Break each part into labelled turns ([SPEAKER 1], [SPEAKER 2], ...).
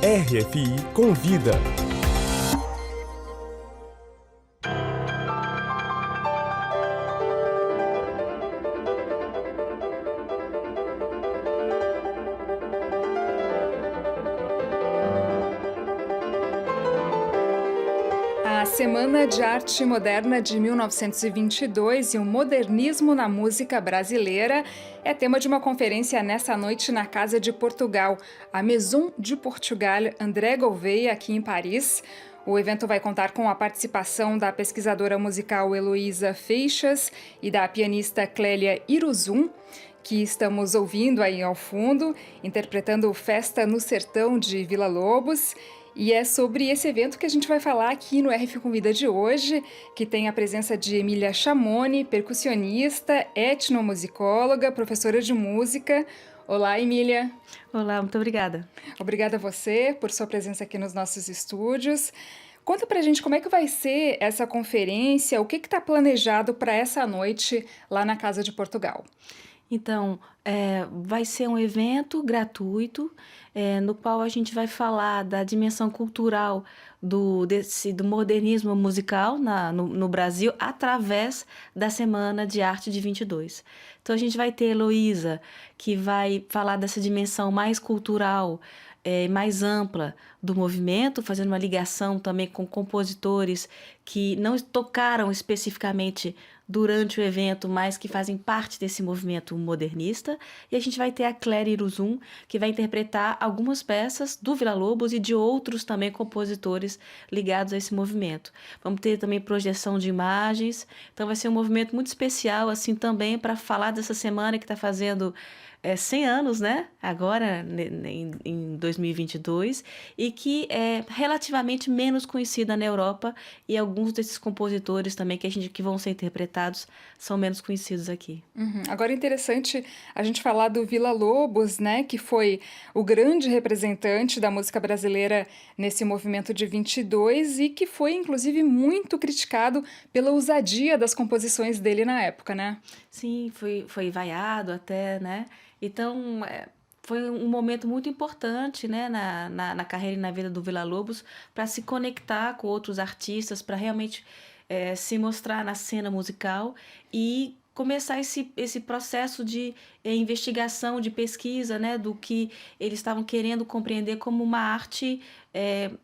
[SPEAKER 1] RFI Convida.
[SPEAKER 2] A Semana de Arte Moderna de 1922 e o modernismo na música brasileira é tema de uma conferência nesta noite na Casa de Portugal, a Maison de Portugal André Gouveia, aqui em Paris. O evento vai contar com a participação da pesquisadora musical Heloísa Feixas e da pianista Clélia Iruzum, que estamos ouvindo aí ao fundo, interpretando Festa no Sertão de Villa-Lobos. E é sobre esse evento que a gente vai falar aqui no RF Convida de hoje, que tem a presença de Emília Chamoni, percussionista, etnomusicóloga, professora de música. Olá, Emília.
[SPEAKER 3] Olá, muito obrigada.
[SPEAKER 2] Obrigada a você por sua presença aqui nos nossos estúdios. Conta pra gente como é que vai ser essa conferência, o que está planejado para essa noite lá na Casa de Portugal.
[SPEAKER 3] Então, vai ser um evento gratuito, no qual a gente vai falar da dimensão cultural do modernismo musical no Brasil, através da Semana de Arte de 22. Então, a gente vai ter Heloísa, que vai falar dessa dimensão mais cultural, mais ampla do movimento, fazendo uma ligação também com compositores que não tocaram especificamente durante o evento, mas que fazem parte desse movimento modernista. E a gente vai ter a Clélia Iruzum, que vai interpretar algumas peças do Villa-Lobos e de outros também compositores ligados a esse movimento. Vamos ter também projeção de imagens, então vai ser um movimento muito especial assim também para falar dessa semana que está fazendo 100 anos, né? Agora, em 2022, e que é relativamente menos conhecida na Europa, e alguns desses compositores também que vão ser interpretados são menos conhecidos aqui.
[SPEAKER 2] Agora é interessante a gente falar do Villa-Lobos, né? Que foi o grande representante da música brasileira nesse movimento de 22 e que foi, inclusive, muito criticado pela ousadia das composições dele na época, né?
[SPEAKER 3] Sim, foi vaiado até, né? Então, foi um momento muito importante, né, na carreira e na vida do Villa-Lobos, para se conectar com outros artistas, para realmente se mostrar na cena musical e começar esse processo de investigação, de pesquisa, né, do que eles estavam querendo compreender como uma arte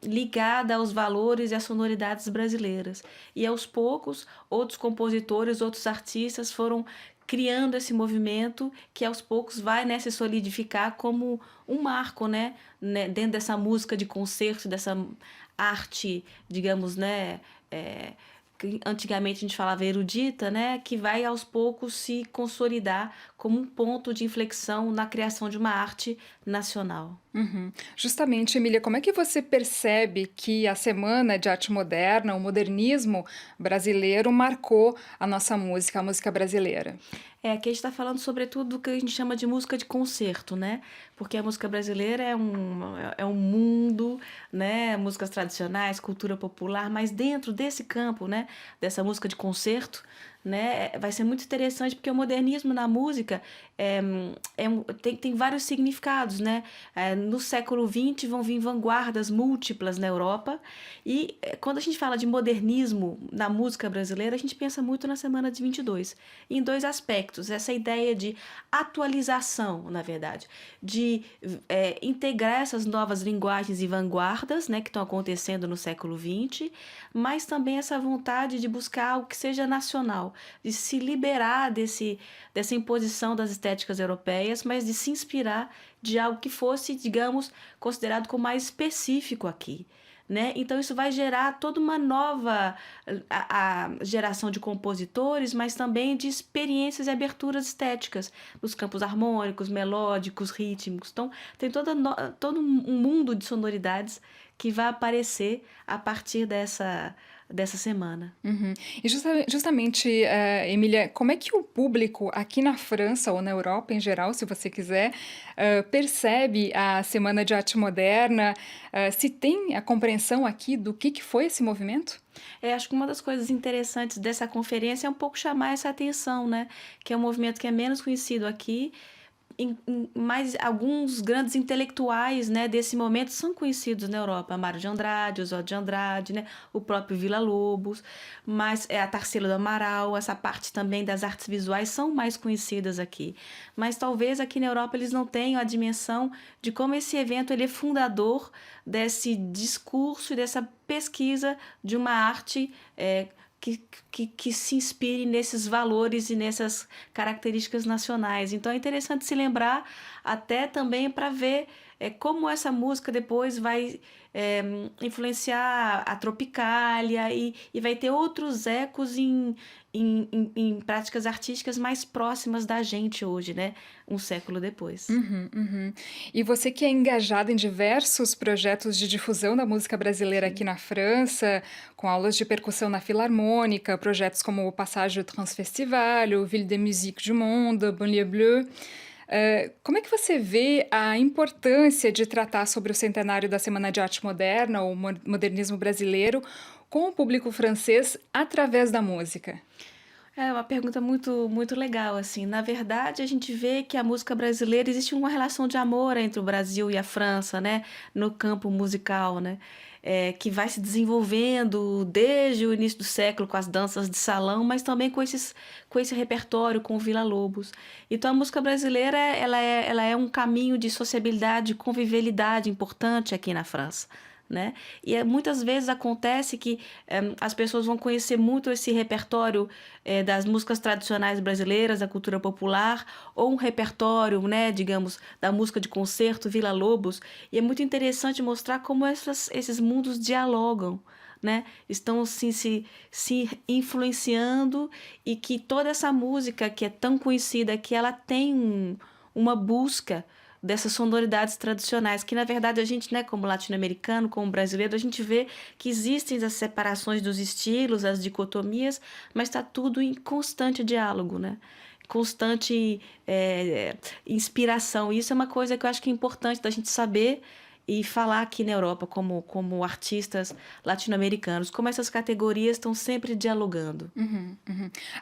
[SPEAKER 3] ligada aos valores e às sonoridades brasileiras. E aos poucos, outros compositores, outros artistas foram criando esse movimento que aos poucos vai, né, se solidificar como um marco, né, dentro dessa música de concerto, dessa arte, digamos, né, que antigamente a gente falava erudita, né, que vai aos poucos se consolidar como um ponto de inflexão na criação de uma arte nacional.
[SPEAKER 2] Justamente, Emília, como é que você percebe que a Semana de Arte Moderna, o modernismo brasileiro, marcou a nossa música, a música brasileira?
[SPEAKER 3] Aqui a gente está falando sobretudo do que a gente chama de música de concerto, né? Porque a música brasileira é um mundo, né? Músicas tradicionais, cultura popular, mas dentro desse campo, né? Dessa música de concerto, né? Vai ser muito interessante porque o modernismo na música tem vários significados, né? No século XX vão vir vanguardas múltiplas na Europa e quando a gente fala de modernismo na música brasileira, a gente pensa muito na Semana de 22, em dois aspectos. Essa ideia de atualização, na verdade, de integrar essas novas linguagens e vanguardas, né, que estão acontecendo no século XX, mas também essa vontade de buscar algo que seja nacional, de se liberar dessa imposição das estéticas europeias, mas de se inspirar de algo que fosse, digamos, considerado como mais específico aqui, né? Então isso vai gerar toda uma nova a geração de compositores, mas também de experiências e aberturas estéticas nos campos harmônicos, melódicos, rítmicos. Então tem todo um mundo de sonoridades que vai aparecer a partir dessa semana.
[SPEAKER 2] E justamente, Emília, como é que o público aqui na França ou na Europa em geral, se você quiser, percebe a Semana de Arte Moderna? Se tem a compreensão aqui do que foi esse movimento?
[SPEAKER 3] Acho que uma das coisas interessantes dessa conferência é um pouco chamar essa atenção, né? Que é um movimento que é menos conhecido aqui mais alguns grandes intelectuais, né, desse momento são conhecidos na Europa. Mário de Andrade, Oswald de Andrade, né, o próprio Villa-Lobos, mas a Tarsila do Amaral, essa parte também das artes visuais são mais conhecidas aqui. Mas talvez aqui na Europa eles não tenham a dimensão de como esse evento ele é fundador desse discurso e dessa pesquisa de uma arte que se inspire nesses valores e nessas características nacionais. Então é interessante se lembrar até também para ver como essa música depois vai influenciar a Tropicália e vai ter outros ecos em práticas artísticas mais próximas da gente hoje, né? Um século depois.
[SPEAKER 2] Uhum. E você que é engajado em diversos projetos de difusão da música brasileira aqui na França, com aulas de percussão na Filarmônica, projetos como o Passage Transfestival, o Ville de Musique du Monde, Banlieue Bleue. Como é que você vê a importância de tratar sobre o centenário da Semana de Arte Moderna, ou modernismo brasileiro, com o público francês através da música?
[SPEAKER 3] É uma pergunta muito, muito legal, assim. Na verdade, a gente vê que a música brasileira existe uma relação de amor entre o Brasil e a França, né? No campo musical, né? Que vai se desenvolvendo desde o início do século com as danças de salão, mas também com esse repertório, com o Villa-Lobos. Então, a música brasileira ela é um caminho de sociabilidade, de convivialidade importante aqui na França. Né? E muitas vezes acontece que as pessoas vão conhecer muito esse repertório das músicas tradicionais brasileiras, da cultura popular, ou um repertório, né, digamos, da música de concerto, Villa-Lobos, e é muito interessante mostrar como esses mundos dialogam, né? Estão assim, se influenciando e que toda essa música que é tão conhecida, que ela tem uma busca dessas sonoridades tradicionais, que na verdade a gente, né, como latino-americano, como brasileiro, a gente vê que existem as separações dos estilos, as dicotomias, mas está tudo em constante diálogo, né? Constante inspiração. E isso é uma coisa que eu acho que é importante da gente saber e falar aqui na Europa como artistas latino-americanos, como essas categorias estão sempre dialogando.
[SPEAKER 2] Uhum.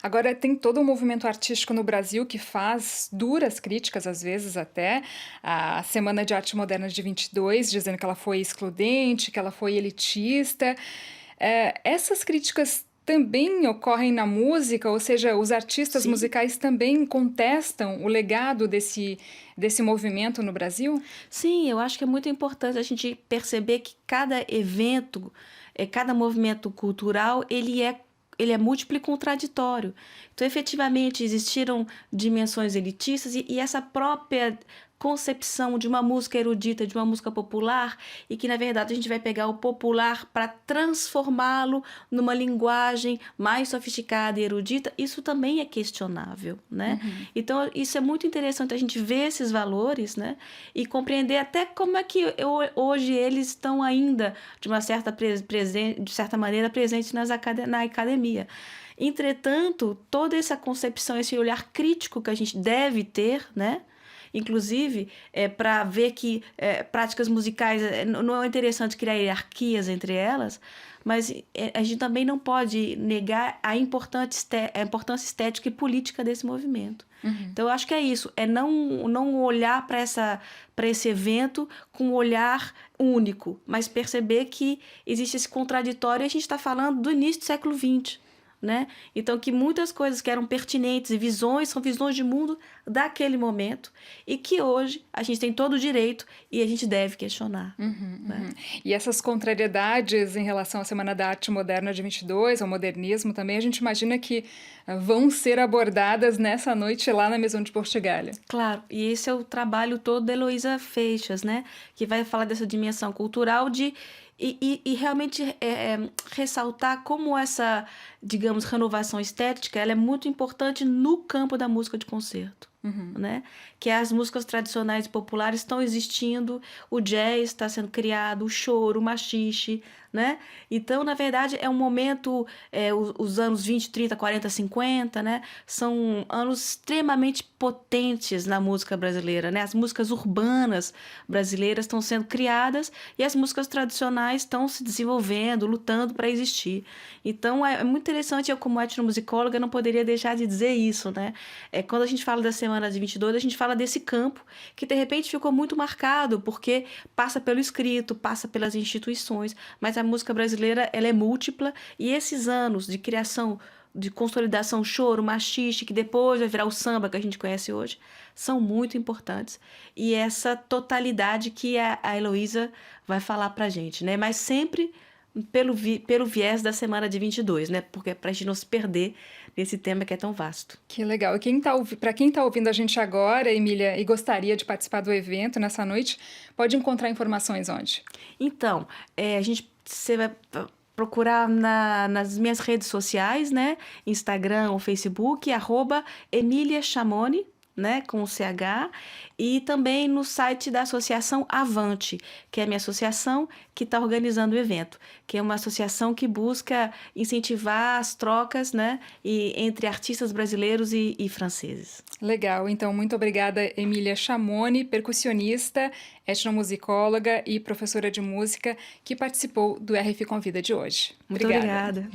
[SPEAKER 2] Agora, tem todo um movimento artístico no Brasil que faz duras críticas, às vezes até, à Semana de Arte Moderna de 22, dizendo que ela foi excludente, que ela foi elitista. Essas críticas também ocorrem na música, ou seja, os artistas
[SPEAKER 3] Sim.
[SPEAKER 2] musicais também contestam o legado desse movimento no Brasil?
[SPEAKER 3] Sim, eu acho que é muito importante a gente perceber que cada evento, cada movimento cultural, ele é múltiplo e contraditório. Então, efetivamente, existiram dimensões elitistas e essa própria concepção de uma música erudita, de uma música popular, e que, na verdade, a gente vai pegar o popular para transformá-lo numa linguagem mais sofisticada e erudita, isso também é questionável, né? Então, isso é muito interessante a gente ver esses valores, né? E compreender até como é que hoje eles estão ainda, de uma certa maneira, presentes na academia. Entretanto, toda essa concepção, esse olhar crítico que a gente deve ter, né? Inclusive, para ver que práticas musicais não é interessante criar hierarquias entre elas, mas a gente também não pode negar a importância estética e política desse movimento. Então, eu acho que é isso, é não olhar para esse evento com um olhar único, mas perceber que existe esse contraditório e a gente está falando do início do século XX. Né? Então, que muitas coisas que eram pertinentes e visões são visões de mundo daquele momento e que hoje a gente tem todo o direito e a gente deve questionar. Né?
[SPEAKER 2] E essas contrariedades em relação à Semana da Arte Moderna de 22, ao modernismo também, a gente imagina que vão ser abordadas nessa noite lá na Maison de Portugália.
[SPEAKER 3] Claro, e esse é o trabalho todo da Heloísa Feixas, né? Que vai falar dessa dimensão cultural e realmente ressaltar como essa, digamos, renovação estética ela é muito importante no campo da música de concerto. Né? Que as músicas tradicionais e populares estão existindo, o jazz está sendo criado, o choro, o machixe, né? Então, na verdade, é um momento, os anos 20, 30, 40, 50, né? São anos extremamente potentes na música brasileira, né? As músicas urbanas brasileiras estão sendo criadas e as músicas tradicionais estão se desenvolvendo, lutando para existir. Então, é muito interessante, eu como etnomusicóloga não poderia deixar de dizer isso, né? Quando a gente fala da Semana Semana de 22 a gente fala desse campo que de repente ficou muito marcado, porque passa pelo escrito, passa pelas instituições, mas a música brasileira ela é múltipla, e esses anos de criação, de consolidação, choro, machixe, que depois vai virar o samba que a gente conhece hoje, são muito importantes. E essa totalidade que a Heloísa vai falar pra gente, né? Mas sempre pelo viés da Semana de 22, né? Porque pra gente não se perder nesse tema que é tão vasto.
[SPEAKER 2] Que legal. E para quem está ouvindo a gente agora, Emília, e gostaria de participar do evento nessa noite, pode encontrar informações onde?
[SPEAKER 3] Então, você vai procurar nas minhas redes sociais, né? Instagram ou Facebook, @Emília Chamoni, né? Com o CH, e também no site da Associação Avante, que é a minha associação que está organizando o evento, que é uma associação que busca incentivar as trocas, né? Entre artistas brasileiros e franceses.
[SPEAKER 2] Legal. Então, muito obrigada, Emília Chamoni, percussionista, etnomusicóloga e professora de música, que participou do RF Convida de hoje.
[SPEAKER 3] Muito obrigada.